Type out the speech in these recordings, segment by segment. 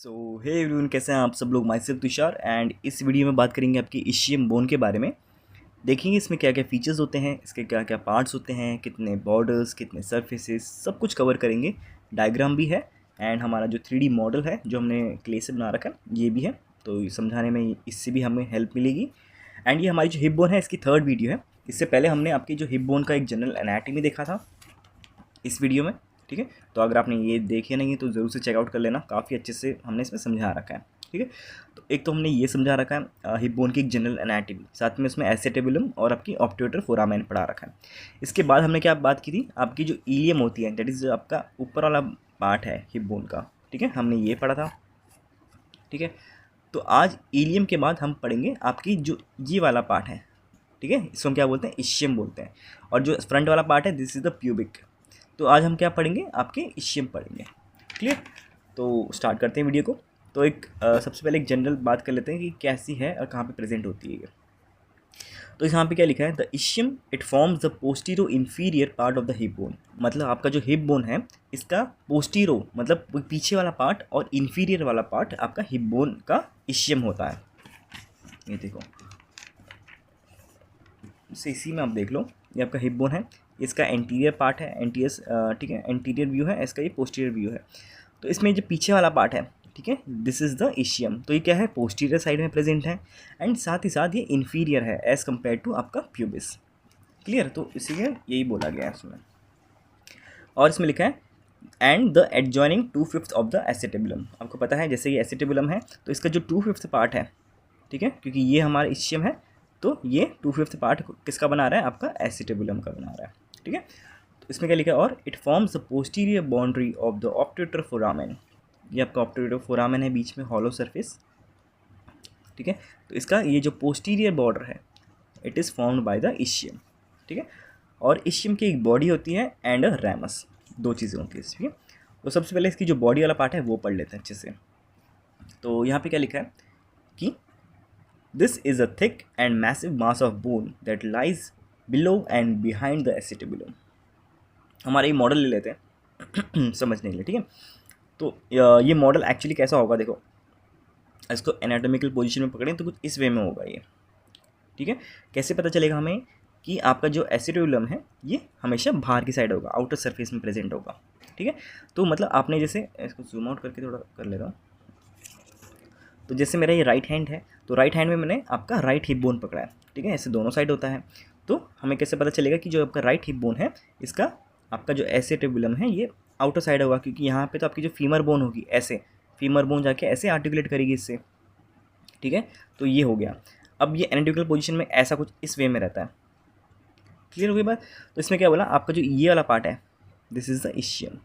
सो hey everyone, कैसे हैं आप सब लोग। माई सेल्फ तुषार एंड इस वीडियो में बात करेंगे आपकी इशियम बोन के बारे में। देखेंगे इसमें क्या क्या फीचर्स होते हैं, इसके क्या क्या पार्ट्स होते हैं, कितने बॉर्डर्स, कितने सरफेसेस, सब कुछ कवर करेंगे। डायग्राम भी है एंड हमारा जो 3D मॉडल है जो हमने क्ले से बना रखा है ये भी है, तो समझाने में इससे भी हमें हेल्प मिलेगी। एंड ये हमारी जो हिप बोन है इसकी 3rd वीडियो है। इससे पहले हमने आपकी जो हिप बोन का एक जनरल एनाटॉमी देखा था इस वीडियो में, ठीक है। तो अगर आपने ये देखे नहीं तो ज़रूर से चेकआउट कर लेना, काफ़ी अच्छे से हमने इसमें समझा रखा है, ठीक है। तो एक तो हमने ये समझा रखा है हिप बोन की एक जनरल एनाटॉमी, साथ में उसमें एसेटेबुलम और आपकी ऑब्ट्यूटर फोरामेन पढ़ा रखा है। इसके बाद हमने क्या बात की थी, आपकी जो इलियम होती है, दैट इज़ आपका ऊपर वाला पार्ट है हिप बोन का, ठीक है, हमने ये पढ़ा था, ठीक है। तो आज इलियम के बाद हम पढ़ेंगे आपकी जो ये वाला पार्ट है, ठीक है, इसको हम क्या बोलते हैं, इशियम बोलते हैं। और जो फ्रंट वाला पार्ट है दिस इज़ द प्यूबिक। तो आज हम क्या पढ़ेंगे, आपके इशियम पढ़ेंगे, क्लियर। तो स्टार्ट करते हैं वीडियो को। तो एक सबसे पहले एक जनरल बात कर लेते हैं कि कैसी है और कहाँ पे प्रेजेंट होती है ये। तो यहाँ पे क्या लिखा है, the ischium it forms the postero inferior part of the hip bone. मतलब आपका जो हिप बोन है इसका पोस्टीरो मतलब पीछे वाला पार्ट और इन्फीरियर वाला पार्ट आपका हिप बोन का इशियम होता है। ये देखो, इसी में आप देख लो, ये आपका हिप बोन है, इसका एंटीरियर पार्ट है, एंटीरियर, ठीक है, एंटीरियर व्यू है, इसका ये पोस्टीरियर व्यू है। तो इसमें जो पीछे वाला पार्ट है, ठीक है, दिस इज़ द इशियम। तो ये क्या है, पोस्टीरियर साइड में प्रेजेंट है एंड साथ ही साथ ये इन्फीरियर है एज़ कम्पेयर टू आपका प्यूबिस, क्लियर। तो इसीलिए यही बोला गया है इसमें। और इसमें लिखा है and the adjoining 2/5 of the acetabulum. आपको पता है जैसे ये एसेटेबुलम है तो इसका जो 2/5 पार्ट है, ठीक है, क्योंकि ये हमारा इशियम है तो ये 2/5 पार्ट किसका बना रहा है, आपका एसिटेबुलम का बना रहा है, ठीक है। तो इसमें क्या लिखा है, और it forms the posterior boundary of the obturator foramen. ये आपका ऑब्ट्यूटर फोरामेन है, बीच में हॉलो सरफेस, ठीक है। तो इसका ये जो पोस्टीरियर बॉर्डर है it is formed by the ischium, ठीक है। और इशियम की एक बॉडी होती है एंड अ रैमस, दो चीज़ें होती है इसकी। तो सबसे पहले इसकी जो बॉडी वाला पार्ट है वो पढ़ लेते हैं अच्छे से। तो यहाँ पे क्या लिखा है कि this is a thick and massive mass of bone that lies below and behind the acetabulum। हमारा ये मॉडल ले लेते हैं समझने के लिए, ठीक है। तो ये मॉडल एक्चुअली कैसा होगा, देखो इसको एनाटॉमिकल पोजीशन में पकड़ें तो कुछ इस वे में होगा ये, ठीक है। कैसे पता चलेगा हमें कि आपका जो एसिटेबुलम है ये हमेशा बाहर की साइड होगा, आउटर सरफेस में प्रेजेंट होगा, ठीक है। तो मतलब आपने जैसे इसको जूम आउट करके थोड़ा कर लेता हूँ, तो जैसे मेरा ये राइट हैंड है तो राइट हैंड में मैंने आपका राइट हिप बोन पकड़ा है, ठीक है, ऐसे दोनों साइड होता है। तो हमें कैसे पता चलेगा कि जो आपका राइट हिप बोन है इसका आपका जो एसेटेबुलम है ये आउटर साइड होगा, क्योंकि यहाँ पे तो आपकी जो फीमर बोन होगी ऐसे, फीमर बोन जाके ऐसे आर्टिकुलेट करेगी इससे, ठीक है। तो ये हो गया। अब ये एनाटॉमिकल पोजीशन में ऐसा कुछ इस वे में रहता है, क्लियर हो गई बात। तो इसमें क्या बोला, आपका जो ये वाला पार्ट है दिस इज़ द इशियम,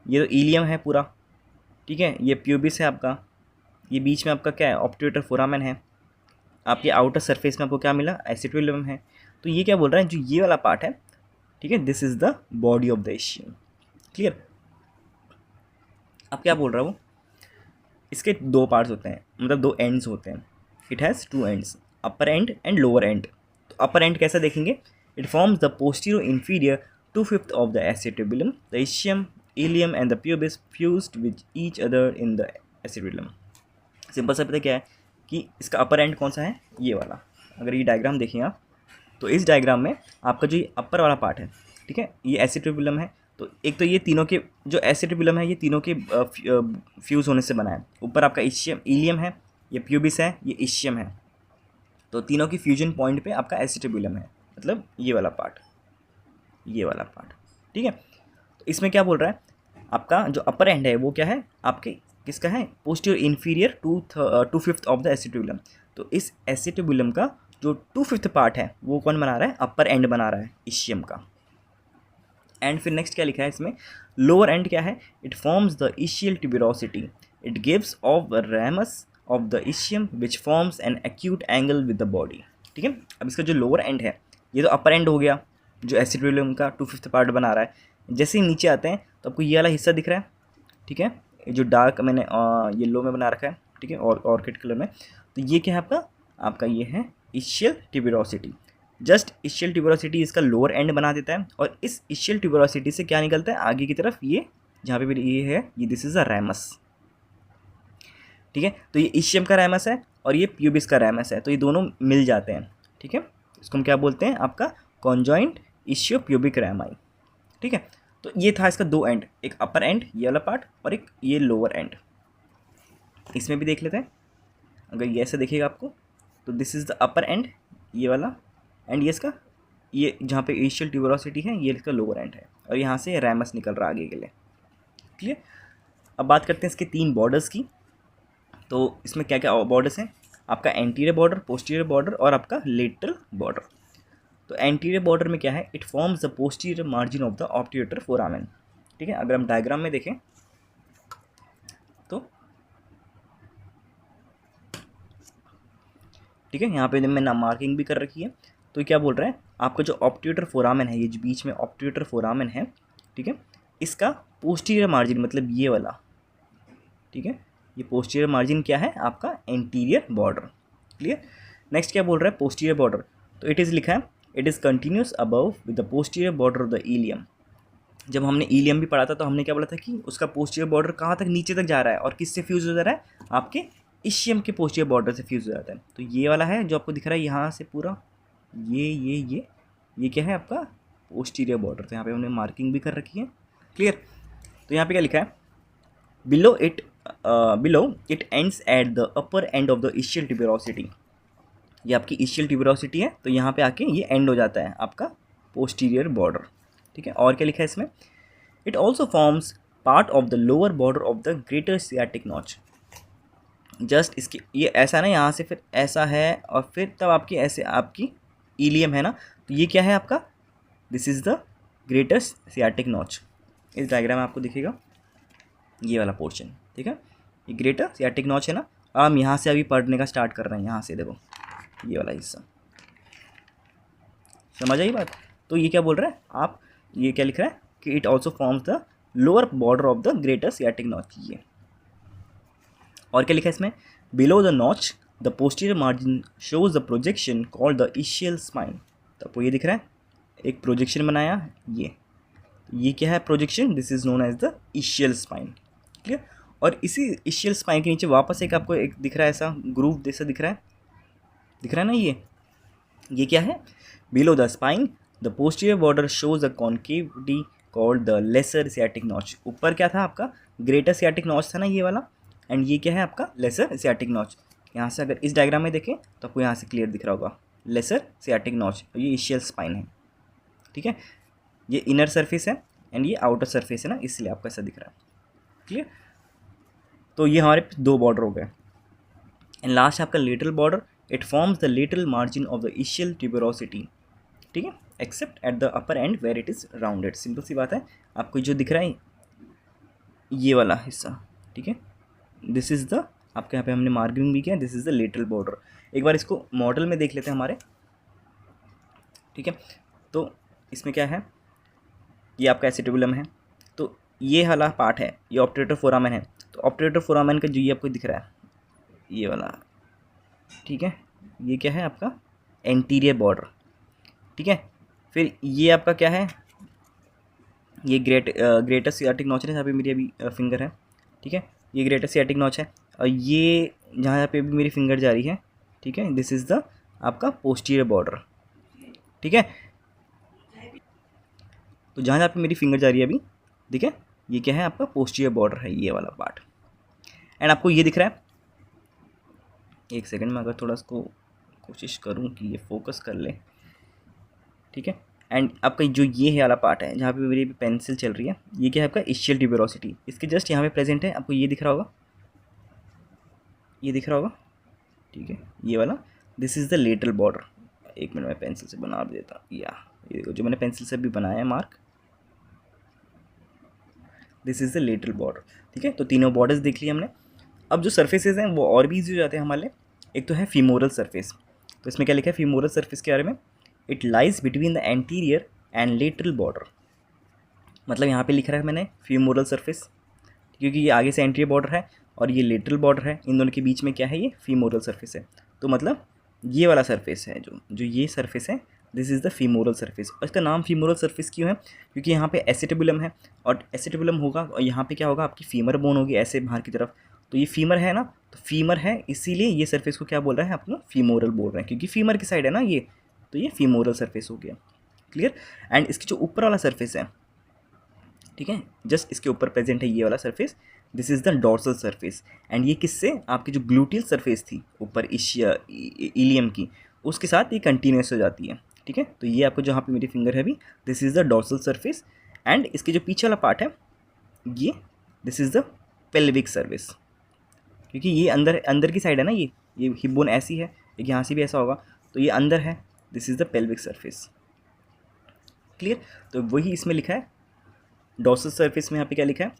ये तो इलियम है पूरा, ठीक है, ये प्यूबिस है आपका, ये बीच में आपका क्या है, ऑब्ट्यूटर फोरामेन है, आपके आउटर सरफेस में आपको क्या मिला, एसिटेबुलम है। तो ये क्या बोल रहा है, जो ये वाला पार्ट है, ठीक है, this is the body of the ischium, clear. अब क्या बोल रहा है वो, इसके दो पार्ट्स होते हैं, मतलब दो एंड्स होते हैं, it has 2 ends, upper end and lower end. तो अपर एंड कैसा देखेंगे, it forms the posterior inferior 2/5 of the acetabulum, the ischium, ilium and the pubis fused with each other in the acetabulum. Simple सा पता क्या है कि इसका अपर and कौन सा है, ये वाला। अगर ये डायग्राम देखें आप तो इस डायग्राम में आपका जो ये अपर वाला पार्ट है, ठीक है, ये एसिटेबुलम है। तो एक तो ये तीनों के जो एसिटेबुलम है ये तीनों के फ्यूज़ होने से बना है। ऊपर आपका इशियम इलियम है, ये प्यूबिस है, ये इशियम है, तो तीनों की फ्यूजन पॉइंट पे आपका एसिटेबुलम है, मतलब ये वाला पार्ट, ये वाला पार्ट, ठीक है। तो इसमें क्या बोल रहा है, आपका जो अपर एंड है वो क्या है, आपके किसका है, posterior inferior 2/5 of the acetabulum. तो इस एसिटेबुलम का जो 2/5 पार्ट है वो कौन बना रहा है, अपर एंड बना रहा है इशियम का। एंड फिर नेक्स्ट क्या लिखा है इसमें, लोअर एंड क्या है, it forms the ischial tuberosity, it gives off ramus of the ischium which forms an acute angle with the body, ठीक है। अब इसका जो लोअर एंड है ये तो अपर एंड हो गया जो एसिटेबुलम का 2/5 पार्ट बना रहा है। जैसे ही नीचे आते हैं तो आपको ये वाला हिस्सा दिख रहा है, ठीक है, जो डार्क मैंने येलो में बना रखा है, ठीक है, और ऑर्किड कलर में। तो ये क्या है आपका, आपका ये है essential tuberosity. Just essential tuberosity इसका लोअर एंड बना देता है, और इस इशियल ट्यूबरोसिटी से क्या निकलता है आगे की तरफ, ये जहाँ पे भी ये है, ये दिस इज़ अ रैमस, ठीक है। तो ये इशियम का रैमस है और ये प्यूबिस का रैमस है, तो ये दोनों मिल जाते हैं, ठीक है। इसको हम क्या बोलते हैं, आपका कॉन्जॉइंट इशियो प्यूबिक रैमाई, ठीक है। तो ये था इसका दो एंड, एक अपर एंड ये वाला पार्ट और एक ये लोअर एंड। इसमें भी देख लेते हैं, अगर ये ऐसे देखिएगा आपको तो this is the upper and ये वाला, एंड ये इसका ये जहाँ पे इनिशियल ट्यूबरोसिटी है ये इसका लोअर एंड है, और यहाँ से रैमस निकल रहा है आगे के लिए, क्लियर। अब बात करते हैं इसके तीन बॉर्डर्स की। तो इसमें क्या क्या बॉर्डर्स हैं, आपका एंटीरियर बॉर्डर, पोस्टीरियर बॉर्डर और आपका लेटरल बॉर्डर। तो एंटीरियर बॉर्डर में क्या है, it forms the posterior margin of the obturator foramen, ठीक है। अगर हम डायग्राम में देखें तो ठीक है, यहाँ पे मैंने मार्किंग भी कर रखी है। तो क्या बोल रहा है, आपका जो ऑब्ट्यूरेटर फोरामेन है, ये जो बीच में ऑब्ट्यूरेटर फोरामेन है, ठीक है, इसका पोस्टीरियर मार्जिन मतलब ये वाला, ठीक है, ये पोस्टीरियर मार्जिन क्या है, आपका एंटीरियर बॉर्डर, क्लियर। नेक्स्ट क्या बोल रहा है, पोस्टीरियर बॉर्डर, तो इट इज़ लिखा है it is continuous above with the posterior border of the ilium. जब हमने इलियम भी पढ़ा था तो हमने क्या बोला था कि उसका पोस्टीरियर बॉर्डर कहाँ तक नीचे तक जा रहा है और किससे फ्यूज हो जा रहा है, आपके इशियम के पोस्टीरियर बॉर्डर से फ्यूज हो जाता है। तो ये वाला है जो आपको दिख रहा है यहाँ से पूरा, ये क्या है आपका पोस्टीरियर बॉर्डर। तो यहाँ पे हमने मार्किंग भी कर रखी है, क्लियर। तो यहाँ पे क्या लिखा है, below it ends at the upper end of the ischial tuberosity. ये आपकी इशियल ट्यूबरोसिटी है, तो यहाँ पे आके ये एंड हो जाता है आपका पोस्टीरियर बॉर्डर, ठीक है। और क्या लिखा है इसमें, it also forms part of the lower border of the greater sciatic notch. Just इसकी ये ऐसा ना, यहाँ से फिर ऐसा है और फिर तब आपकी ऐसे आपकी इलियम है ना, तो ये क्या है आपका, this is the greater sciatic notch. इस डायग्राम में आपको दिखेगा ये वाला पोर्शन, ठीक है, ये ग्रेटर सियाटिक नॉच है ना। हम यहाँ से अभी पढ़ने का स्टार्ट कर रहे हैं, यहाँ से देखो ये वाला हिस्सा, समझ आई बात। तो ये क्या बोल रहा है, आप ये क्या लिख रहा है कि it also forms the lower border of the greater sciatic notch. ये और क्या लिखा है इसमें, below the notch the posterior margin shows the projection called the ischial spine. तो आपको ये दिख रहा है एक प्रोजेक्शन बनाया, ये क्या है projection, this is known as the ischial spine, clear. और इसी इशियल स्पाइन के नीचे वापस एक आपको एक दिख रहा है ऐसा ग्रूव जैसा दिख रहा है ना, ये क्या है, below the spine the posterior border shows the concavity called the lesser sciatic notch. ऊपर क्या था आपका ग्रेटर सियाटिक नॉच था ना ये वाला, एंड ये क्या है आपका लेसर सियाटिक नॉच। यहाँ से अगर इस डायग्राम में देखें तो आपको यहाँ से क्लियर दिख रहा होगा लेसर सियाटिक नॉच, ये इशियल स्पाइन है, ठीक है। ये इनर सरफेस है एंड ये आउटर सरफेस है ना, इसलिए आपको ऐसा दिख रहा है, क्लियर। तो ये हमारे दो बॉर्डर हो गए। एंड लास्ट आपका lateral border, it forms the lateral margin of the ischial tuberosity, ठीक है, except at the upper end where it is rounded. Simple सी बात है, आपको जो दिख रहा है ये वाला हिस्सा, ठीक है, दिस इज़ द, आपके यहाँ पे हमने मार्किंग भी किया, this is the lateral border. एक बार इसको मॉडल में देख लेते हैं हमारे, ठीक है। तो इसमें क्या है, ये आपका एसिटिबुलम है, तो ये वाला पार्ट है, ये ऑब्ट्यूरेटर फोरामेन है। तो ऑब्ट्यूरेटर फोरामेन का जो ये आपको दिख रहा है ये वाला, ठीक है, ये क्या है आपका एंटीरियर बॉर्डर, ठीक है। फिर ये आपका क्या है, ये ग्रेटर सियाटिक नॉच है, जहाँ पे मेरी अभी फिंगर है, ठीक है, ये ग्रेटर सियाटिक नॉच है। और ये जहाँ पे भी मेरी फिंगर जा रही है, ठीक है, दिस इज़ द आपका पोस्टीरियर बॉर्डर, ठीक है। तो जहाँ पे मेरी फिंगर जा रही है अभी, ठीक है, ये क्या है आपका पोस्टीरियर बॉर्डर है, ये वाला पार्ट। एंड आपको ये दिख रहा है, एक सेकंड में अगर थोड़ा इसको कोशिश करूँ कि ये फोकस कर ले, ठीक है। एंड आपका जो ये है वाला पार्ट है जहाँ पे मेरी पेंसिल चल रही है, ये क्या है आपका इशियल ट्यूबरोसिटी, इसके जस्ट यहाँ पे प्रेजेंट है, आपको ये दिख रहा होगा, ये दिख रहा होगा, ठीक है, ये वाला, this is the lateral border. एक मिनट में पेंसिल से बना देता हूँ, या ये देखो जो मैंने पेंसिल से भी बनाया है mark, this is the lateral border, ठीक है। तो तीनों बॉर्डर्स देख लिए हमने। अब जो सर्फेसेज हैं वो और भी ईजी हो जाते हैं हमारे लिए। एक तो है फीमोरल सर्फेस, तो इसमें क्या लिखा है फीमोरल सर्फेस के बारे में, it lies between the anterior and lateral border. मतलब यहाँ पे लिख रहा है मैंने फीमोरल सर्फेस, क्योंकि ये आगे से एंटीरियर बॉर्डर है और ये लेटरल बॉर्डर है, इन दोनों के बीच में क्या है, ये फीमोरल सर्फेस है। तो मतलब ये वाला सर्फेस है, जो ये सर्फेस है, this is the femoral surface. और इसका नाम फीमोरल सर्फेस क्यों है, क्योंकि यहाँ पे एसिटिबुलम है, और एसिटिबुलम होगा और यहाँ पे क्या होगा, आपकी फीमर बोन होगी ऐसे बाहर की तरफ, तो ये फीमर है ना, तो फीमर है इसीलिए ये सरफेस को क्या बोल रहा है अपना, फीमोरल बोल रहे हैं, क्योंकि फीमर की साइड है ना ये, तो ये फीमोरल सरफेस हो गया। क्लियर। एंड इसकी जो ऊपर वाला सरफेस है, ठीक है, जस्ट इसके ऊपर प्रेजेंट है ये वाला surface, this is the dorsal surface. And ये किससे, आपकी जो ग्लूटियल सरफेस थी ऊपर इलियम की, उसके साथ ये कंटिन्यूस हो जाती है। ठीक है, तो ये आपको जहाँ पे मेरी फिंगर है अभी, this is the dorsal surface. And इसके जो पीछे वाला पार्ट है ये, this is the pelvic service, क्योंकि ये अंदर अंदर की साइड है ना, ये हिप बोन ऐसी है, एक यहाँ से भी ऐसा होगा, तो ये अंदर है, this is the pelvic surface. Clear. तो वही इसमें लिखा है डॉर्सल सरफेस में, यहाँ पे क्या लिखा है,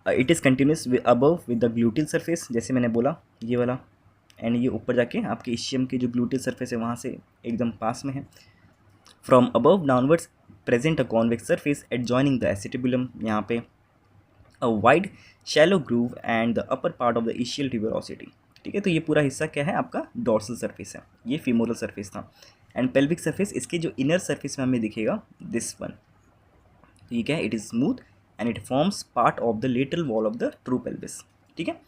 it is continuous above with the gluteal surface, जैसे मैंने बोला ये वाला। एंड ये ऊपर जाके आपके इशियम के जो ग्लूटियल सरफेस है वहाँ से एकदम पास में है। From above downwards present a convex surface adjoining the acetabulum, यहाँ पे a wide shallow groove and the upper part of the ischial tuberosity. ठीक है, तो ये पूरा हिस्सा क्या है आपका, डॉर्सल सरफेस है, ये फीमोरल सरफेस था। एंड पेल्विक सरफेस, इसके जो इनर सरफेस में हमें दिखेगा दिस वन, तो ये क्या है, it is smooth and it forms part of the lateral wall of the true pelvis. ठीक है,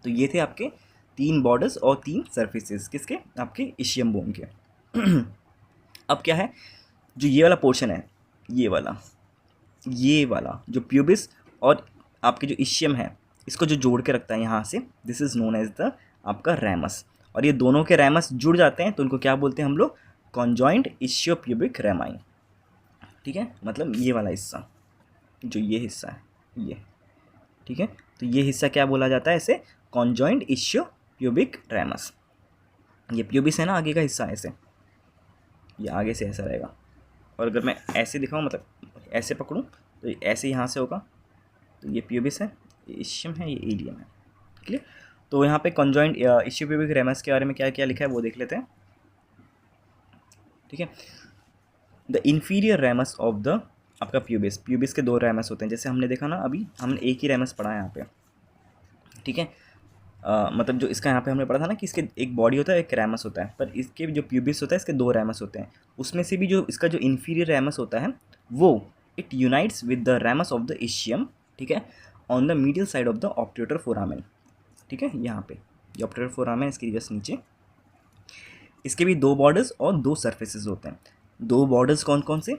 तो ये थे आपके 3 बॉर्डर्स और 3 सरफेसेस किसके, आपके इशियम बोन के। अब क्या है, जो ये वाला पोर्शन है, ये वाला जो प्यूबिस और आपके जो इशियम है, इसको जो जोड़ के रखता है यहाँ से, this is known as the आपका रैमस। और ये दोनों के रैमस जुड़ जाते हैं तो उनको क्या बोलते हैं हम लोग, कॉन्जॉइंट इशियोप्यूबिक रैमाई। ठीक है, मतलब ये वाला हिस्सा, जो ये हिस्सा है ये, ठीक है, तो ये हिस्सा क्या बोला जाता है ऐसे, कॉन्जॉइंट इशियोप्यूबिक रैमस। ये प्यूबिस है ना आगे का हिस्सा, ऐसे ये आगे से ऐसा रहेगा, और अगर मैं ऐसे दिखाऊँ, मतलब ऐसे पकड़ूँ तो ये ऐसे यहाँ से होगा, तो ये प्यूबिस है, ये इशियम है, ये इलियम है। क्लियर। तो यहाँ पे कॉन्जॉइंट इशियोप्यूबिक रैमस के बारे में क्या क्या लिखा है वो देख लेते हैं। ठीक है, the inferior ramus of the आपका प्यूबिस के 2 रैमस होते हैं, जैसे हमने देखा ना अभी, हमने एक ही रैमस पढ़ा है यहाँ पे। ठीक है, मतलब जो इसका यहाँ पे हमने पढ़ा था ना कि इसके एक बॉडी होता है, एक रैमस होता है, पर इसके जो प्यूबिस होता है इसके 2 रैमस होते हैं। उसमें से भी जो इसका जो इन्फीरियर रैमस होता है वो it unites with the ramus of the ischium, ठीक है, on the medial side of the obturator foramen. ठीक है, यहाँ पे ये ऑब्ट्यूटर फोरामेन, इसके जस्ट नीचे इसके भी 2 बॉर्डर्स और 2 सर्फेसेस होते हैं। 2 बॉर्डर्स कौन कौन से,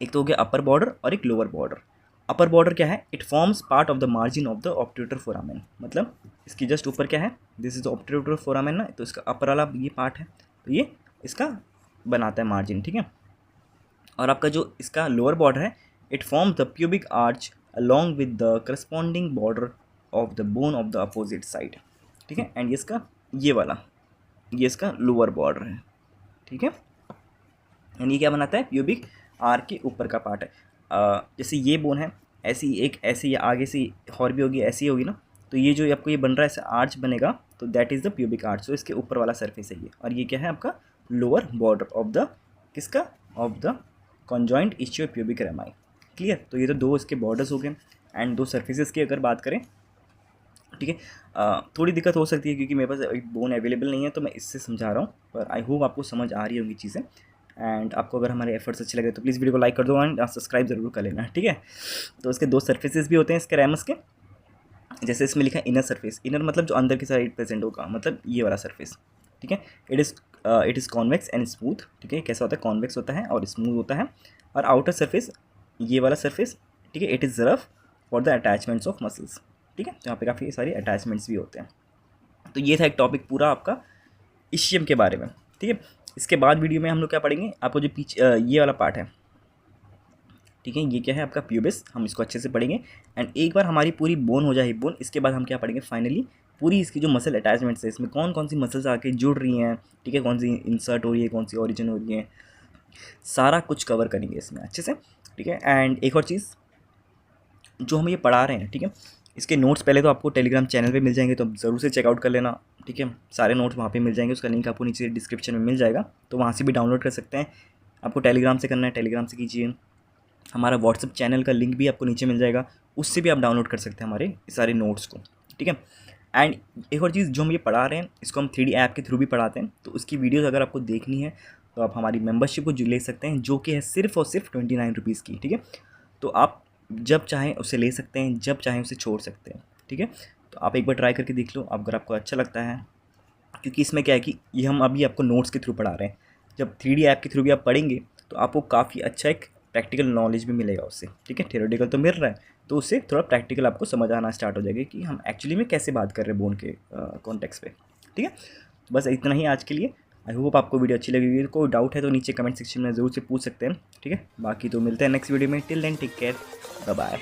एक तो हो गया अपर बॉर्डर और एक लोअर बॉर्डर। अपर बॉर्डर क्या है, it forms part of the margin of the obturator foramen, मतलब इसकी जस्ट ऊपर क्या है, this is the obturator foramen ना, तो इसका अपर वाला ये पार्ट है, तो ये इसका बनाता है मार्जिन। ठीक है, और आपका जो इसका लोअर बॉर्डर है, it forms the pubic arch along with the corresponding border of the bone of the opposite side. ठीक है, एंड इसका ये वाला, ये इसका लोअर बॉर्डर है। ठीक है, एंड ये क्या बनाता है, प्यूबिक आर्क के ऊपर का पार्ट है। जैसे ये बोन है, ऐसी एक ऐसी आगे से और भी होगी, ऐसी होगी ना, तो ये जो आपको ये बन रहा है ऐसे आर्च बनेगा, तो that is the pubic arch. तो इसके ऊपर वाला सरफेस है ये, और ये क्या है आपका लोअर बॉर्डर ऑफ द किसका, ऑफ द कॉन्जॉइंट इशियोप्यूबिक रैमाई। क्लियर। तो ये तो 2 इसके बॉर्डर्स हो गए। एंड 2 सरफेसेस की अगर बात करें, ठीक है, थोड़ी दिक्कत हो सकती है क्योंकि मेरे पास एक बोन अवेलेबल नहीं है, तो मैं इससे समझा रहा हूँ, पर आई होप आपको समझ आ रही होंगी चीज़ें। एंड आपको अगर हमारे एफर्ट्स अच्छे लगे तो प्लीज़ वीडियो को लाइक कर दो एंड सब्सक्राइब जरूर कर लेना। ठीक है, तो इसके 2 सरफेसेस भी होते हैं इसके रैमस के, जैसे इसमें लिखा है इनर सरफेस, इनर मतलब जो अंदर की साइड प्रेजेंट होगा, मतलब ये वाला सरफेस। ठीक है, it is convex and smooth. ठीक है, कैसा होता है, कॉन्वेक्स होता है और स्मूथ होता है। और आउटर सरफेस, ये वाला सरफेस, ठीक है, it is rough for the attachments of muscles. ठीक है, यहाँ पे काफ़ी सारी अटैचमेंट्स भी होते हैं। तो ये था एक टॉपिक पूरा आपका इशियम के बारे में। ठीक है, इसके बाद वीडियो में हम लोग क्या पढ़ेंगे, आपको जो पीछे ये वाला पार्ट है, ठीक है, ये क्या है आपका प्यूबिस, हम इसको अच्छे से पढ़ेंगे। एंड एक बार हमारी पूरी बोन हो जाए हिप बोन, इसके बाद हम क्या पढ़ेंगे फाइनली, पूरी इसकी जो मसल अटैचमेंट्स है, इसमें कौन कौन सी मसल्स आके जुड़ रही हैं, ठीक है, कौन सी इंसर्ट हो रही है, कौन सी ओरिजिन हो रही है, सारा कुछ कवर करेंगे इसमें अच्छे से। ठीक है, एंड एक और चीज़ जो हम ये पढ़ा रहे हैं, ठीक है, इसके नोट्स पहले तो आपको टेलीग्राम चैनल पे मिल जाएंगे, तो ज़रूर से चेकआउट कर लेना। ठीक है, सारे नोट्स वहाँ पे मिल जाएंगे, उसका लिंक आपको नीचे डिस्क्रिप्शन में मिल जाएगा, तो वहाँ से भी डाउनलोड कर सकते हैं। आपको टेलीग्राम से करना है, टेलीग्राम से कीजिए। हमारा व्हाट्सअप चैनल का लिंक भी आपको नीचे मिल जाएगा, उससे भी आप डाउनलोड कर सकते हैं हमारे सारे नोट्स को। ठीक है, एंड एक और चीज़ जो हम ये पढ़ा रहे हैं, इसको हम 3D ऐप के थ्रू भी पढ़ाते हैं, तो उसकी वीडियोज़ अगर आपको देखनी है तो आप हमारी मेम्बरशिप को ले सकते हैं, जो कि है सिर्फ और सिर्फ 29 रुपीज़ की। ठीक है, तो आप जब चाहें उसे ले सकते हैं, जब चाहें उसे छोड़ सकते हैं। ठीक है। तो आप एक बार ट्राई करके देख लो अगर आपको अच्छा लगता है, क्योंकि इसमें क्या है कि ये हम अभी आपको नोट्स के थ्रू पढ़ा रहे हैं। जब 3D ऐप के थ्रू भी आप पढ़ेंगे तो आपको काफ़ी अच्छा एक प्रैक्टिकल नॉलेज भी मिलेगा उससे, ठीक है। थियोरेटिकल तो मिल रहा है, तो उससे थोड़ा प्रैक्टिकल आपको समझ आना स्टार्ट हो जाएगा कि हम एक्चुअली में कैसे बात कर रहे हैं बोन के कॉन्टेक्स्ट पे, ठीक है। तो बस इतना ही आज के लिए। आई होप आपको वीडियो अच्छी लगेगी। कोई डाउट है तो नीचे कमेंट सेक्शन में ज़रूर से पूछ सकते हैं, ठीक है। बाकी तो मिलते हैं नेक्स्ट वीडियो में। Till then take care, bye bye.